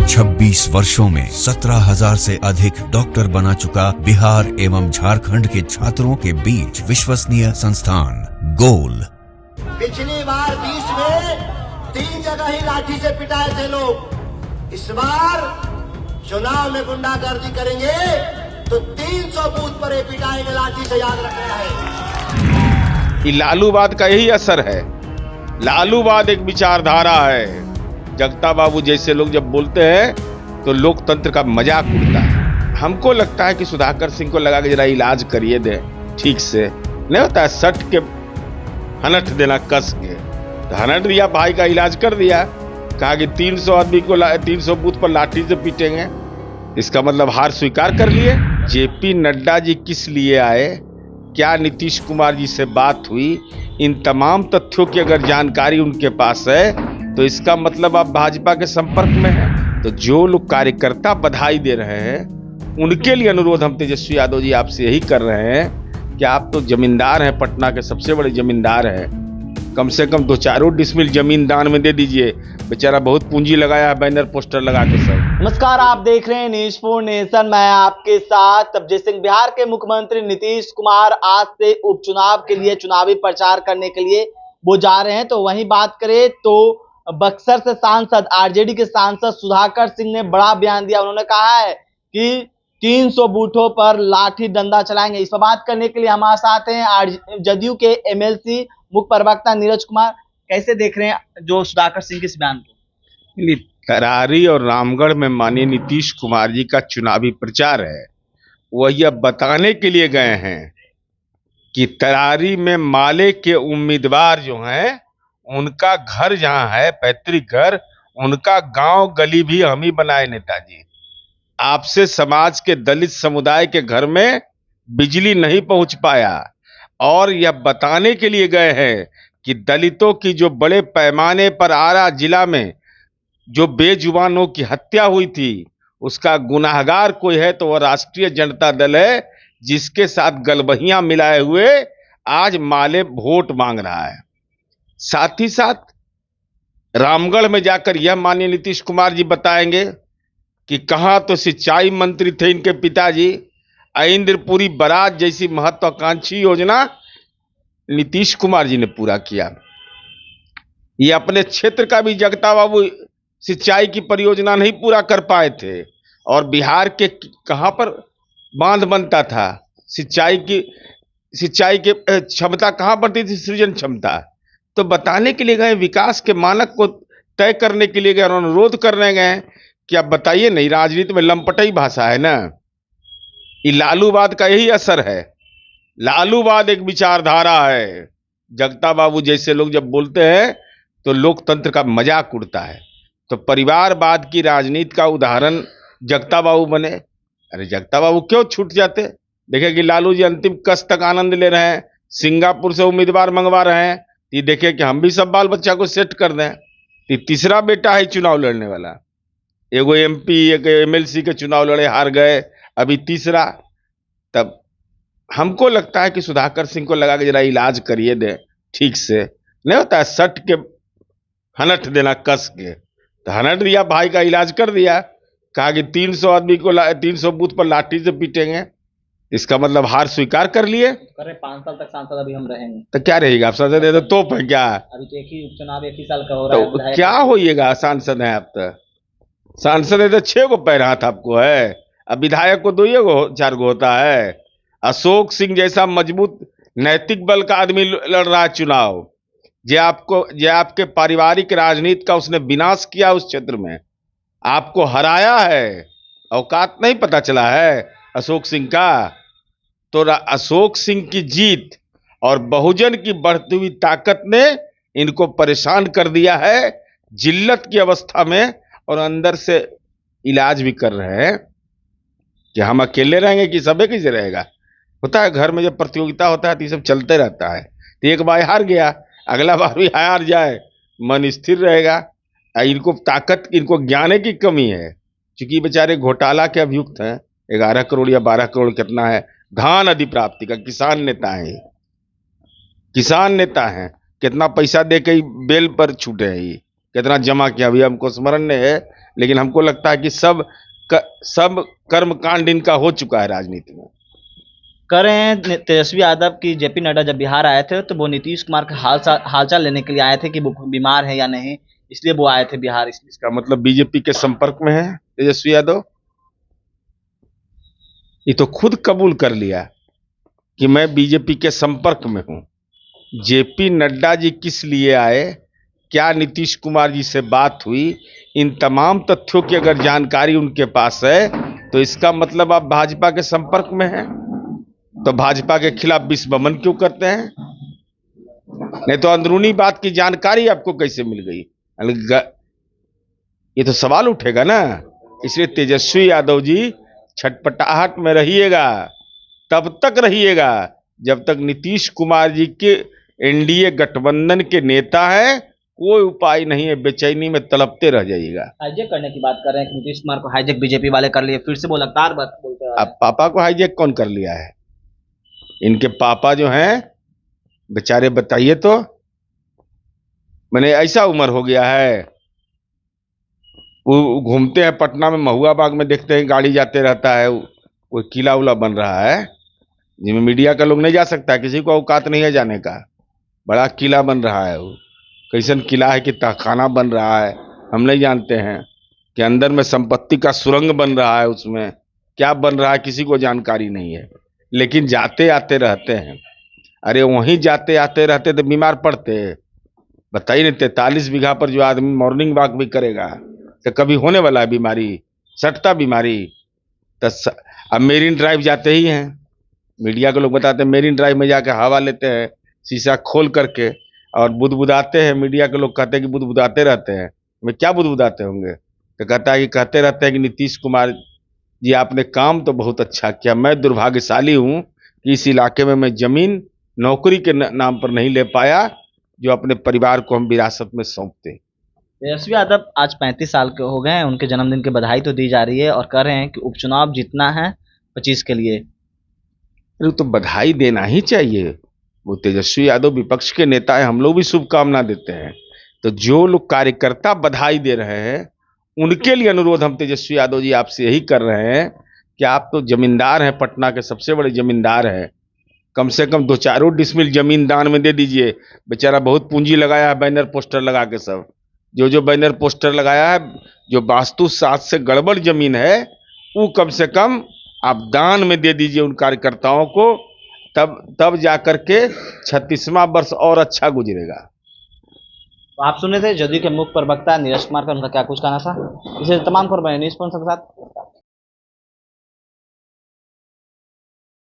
26 वर्षों में 17,000 से अधिक डॉक्टर बना चुका बिहार एवं झारखंड के छात्रों के बीच विश्वसनीय संस्थान गोल। पिछली बार 20 में 3 जगह ही लाठी से पिटाए थे लोग। इस बार चुनाव में गुंडागर्दी करेंगे तो 300 बूथ पर पिटाएंगे लाठी से, याद रखना है। ये लालूवाद का यही असर है। लालूवाद एक विचारधारा है। जगता बाबू जैसे लोग जब बोलते हैं तो लोकतंत्र का मजाक उड़ता है। हमको लगता है कि सुधाकर सिंह को लगा कि जरा इलाज करिए दे ठीक से, नहीं होता है सट के हनट देना कस के, तो हनट दिया, भाई का इलाज कर दिया। कहा कि 300 आदमी को 300 बूथ पर लाठी से पीटेंगे, इसका मतलब हार स्वीकार कर लिए। जेपी नड्डा जी किस लिए आए, क्या नीतीश कुमार जी से बात हुई, इन तमाम तथ्यों की अगर जानकारी उनके पास है तो इसका मतलब आप भाजपा के संपर्क में हैं। तो जो लोग कार्यकर्ता बधाई दे रहे हैं उनके लिए अनुरोध हम तेजस्वी यादव जी आपसे यही कर रहे हैं कि आप तो जमींदार हैं, पटना के सबसे बड़े जमींदार हैं, कम से कम 2-4 डिसमिल जमीन दान में दे दीजिए। बेचारा बहुत पूंजी लगाया है बैनर पोस्टर लगा के सब। नमस्कार, आप देख रहे हैं न्यूज़ 4 नेशन, मैं आपके साथ तबजीत सिंह। बिहार के मुख्यमंत्री नीतीश कुमार आज से उपचुनाव के लिए चुनावी प्रचार करने के लिए वो जा रहे हैं। तो वहीं बात करें तो बक्सर से सांसद आरजेडी के सांसद सुधाकर सिंह ने बड़ा बयान दिया। उन्होंने कहा है कि 300 बूथों पर लाठी डंडा चलाएंगे। इस पर बात करने के लिए हमारे साथ हैं जदयू के एमएलसी मुख्य प्रवक्ता नीरज कुमार। कैसे देख रहे हैं जो सुधाकर सिंह के इस बयान को? तरारी और रामगढ़ में माननीय नीतीश कुमार जी का चुनावी प्रचार है। वह यह बताने के लिए गए हैं कि तरारी में माले के उम्मीदवार जो हैं उनका घर जहां है, पैतृक घर, उनका गांव गली भी हम ही बनाए नेताजी। आपसे समाज के दलित समुदाय के घर में बिजली नहीं पहुंच पाया, और यह बताने के लिए गए हैं कि दलितों की जो बड़े पैमाने पर आरा जिला में जो बेजुबानों की हत्या हुई थी उसका गुनाहगार कोई है तो वह राष्ट्रीय जनता दल है, जिसके साथ गलबहियां मिलाए हुए आज माले वोट मांग रहा है। साथ ही साथ रामगढ़ में जाकर यह माननीय नीतीश कुमार जी बताएंगे कि कहां तो सिंचाई मंत्री थे इनके पिताजी, इंद्रपुरी बराज जैसी महत्वाकांक्षी योजना नीतीश कुमार जी ने पूरा किया। ये अपने क्षेत्र का भी जगता बाबू सिंचाई की परियोजना नहीं पूरा कर पाए थे, और बिहार के कहां पर बांध बनता था, सिंचाई की क्षमता कहां बढ़ती थी, सृजन क्षमता। तो बताने के लिए गए, विकास के मानक को तय करने के लिए गए और अनुरोध करने गए कि आप बताइए नहीं, राजनीति में लंपटई भाषा है ना। ये लालूवाद का यही असर है। लालूवाद एक विचारधारा है। जगता बाबू जैसे लोग जब बोलते हैं तो लोकतंत्र का मजाक उड़ता है। तो परिवारवाद की राजनीति का उदाहरण जगता बाबू बने। अरे जगता बाबू क्यों छूट जाते? देखे कि लालू जी अंतिम कस तक आनंद ले रहे हैं, सिंगापुर से उम्मीदवार मंगवा रहे हैं। ये देखे कि हम भी सब बाल बच्चा को सेट कर दें। ये तीसरा बेटा है चुनाव लड़ने वाला, एगो एमपी एक एमएलसी के चुनाव लड़े हार गए, अभी तीसरा। तब हमको लगता है कि सुधाकर सिंह को लगा कि जरा इलाज करिए दे ठीक से, नहीं होता है सट के हनट देना कस के, तो हनट दिया, भाई का इलाज कर दिया। कहा कि 300 आदमी को 300 बूथ पर लाठी से पीटेंगे, इसका मतलब हार स्वीकार कर लिए। 5 साल तक सांसद अभी हम रहेंगे तो क्या रहेगा? आप सांसद है तो तोप है क्या? अभी तो एक ही उपचुनाव 1 ही साल का हो रहा है। तो क्या होइएगा? सांसद है आप तो, सांसद है तो 6 गो पैर हाथ आपको है, अब विधायक को 2-4 गो होता है। अशोक सिंह जैसा मजबूत नैतिक बल का आदमी लड़ रहा है चुनाव, जो आपके पारिवारिक राजनीति का उसने विनाश किया, उस क्षेत्र में आपको हराया है। औकात नहीं पता चला है अशोक सिंह का? तो अशोक सिंह की जीत और बहुजन की बढ़ती हुई ताकत ने इनको परेशान कर दिया है जिल्लत की अवस्था में, और अंदर से इलाज भी कर रहे हैं कि हम अकेले रहेंगे कि सब कैसे रहेगा। होता है घर में जब प्रतियोगिता होता है तो ये सब चलते रहता है। तो एक बार हार गया, अगला बार भी हार जाए, मन स्थिर रहेगा। इनको ताकत, इनको ज्ञान की कमी है, क्योंकि बेचारे घोटाला के अभियुक्त हैं। 11 करोड़ या 12 करोड़ कितना है धान अधिप्राप्ति का, किसान नेता है, किसान नेता है, कितना पैसा दे के बेल पर छूटे हैं ये। कितना जमा किया अभी हमको स्मरण नहीं है, लेकिन हमको लगता है कि सब कर्मकांड इनका हो चुका है राजनीति में। कह रहे हैं तेजस्वी यादव की जेपी नड्डा जब बिहार आए थे तो वो नीतीश कुमार का हालचाल लेने के लिए आए थे कि वो बीमार है या नहीं, इसलिए वो आए थे बिहार। इसलिए इसका मतलब बीजेपी के संपर्क में है तेजस्वी यादव। ये तो खुद कबूल कर लिया कि मैं बीजेपी के संपर्क में हूं। जेपी नड्डा जी किस लिए आए, क्या नीतीश कुमार जी से बात हुई, इन तमाम तथ्यों की अगर जानकारी उनके पास है तो इसका मतलब आप भाजपा के संपर्क में हैं। तो भाजपा के खिलाफ विस्फोमन क्यों करते हैं? नहीं तो अंदरूनी बात की जानकारी आपको कैसे मिल गई? ये तो सवाल उठेगा ना। इसलिए तेजस्वी यादव जी छटपटाहट में रहिएगा, तब तक रहिएगा जब तक नीतीश कुमार जी के एनडीए गठबंधन के नेता हैं। कोई उपाय नहीं है, बेचैनी में तड़पते रह जाइएगा। हाईजैक करने की बात कर रहे हैं कि नीतीश कुमार को हाईजैक बीजेपी वाले कर लिए, फिर से वो लगातार बात बोलते हैं। अब पापा को हाईजैक कौन कर लिया है? इनके पापा जो हैं बेचारे, बताइए तो। मैंने ऐसा उम्र हो गया है, वो घूमते हैं पटना में, महुआ बाग में देखते हैं गाड़ी जाते रहता है, कोई किला उला बन रहा है जिसमें मीडिया का लोग नहीं जा सकता, किसी को औकात नहीं है जाने का। बड़ा किला बन रहा है, वो कैसन किला है कि तहखाना बन रहा है, हम नहीं जानते हैं कि अंदर में संपत्ति का सुरंग बन रहा है, उसमें क्या बन रहा है किसी को जानकारी नहीं है, लेकिन जाते आते रहते हैं। अरे वहीं जाते आते रहते तो बीमार पड़ते। बताइए नहीं, 43 बीघा पर जो आदमी मॉर्निंग वॉक भी करेगा तो कभी होने वाला है बीमारी, सटता बीमारी। तो अब मेरीन ड्राइव जाते ही हैं, मीडिया के लोग बताते हैं मेरीन ड्राइव में जाकर हवा लेते हैं शीशा खोल करके और बुदबुदाते हैं। मीडिया के लोग कहते हैं कि बुदबुदाते रहते हैं, मैं क्या बुदबुदाते होंगे? तो कहता है कि कहते रहते हैं कि नीतीश कुमार जी आपने काम तो बहुत अच्छा किया, मैं दुर्भाग्यशाली हूं कि इस इलाके में मैं जमीन नौकरी के नाम पर नहीं ले पाया जो अपने परिवार को हम विरासत में सौंपते। तेजस्वी यादव आज 35 साल के हो गए हैं, उनके जन्मदिन की बधाई तो दी जा रही है और कह रहे हैं कि उपचुनाव जीतना है 25 के लिए। तो बधाई देना ही चाहिए। वो तेजस्वी यादव विपक्ष के नेता है, हम लोग भी शुभकामना देते हैं। तो जो लोग कार्यकर्ता बधाई दे रहे हैं उनके लिए अनुरोध हम तेजस्वी यादव जी आपसे यही कर रहे हैं कि आप तो जमींदार हैं, पटना के सबसे बड़े जमींदार हैं, कम से कम 2-4 डिसमिल जमीन दान में दे दीजिए। बेचारा बहुत पूंजी लगाया है बैनर पोस्टर लगा के, सब जो बैनर पोस्टर लगाया है, जो वास्तु शास्त्र से गड़बड़ जमीन है वो कम से कम आप दान में दे दीजिए उन कार्यकर्ताओं को, तब जाकर के 36वां वर्ष और अच्छा गुजरेगा। तो आप सुने थे जदयू के मुख्य प्रवक्ता नीरज कुमार का, उनका क्या कुछ कहना था। इसे तमाम खबर न्यूज़ के साथ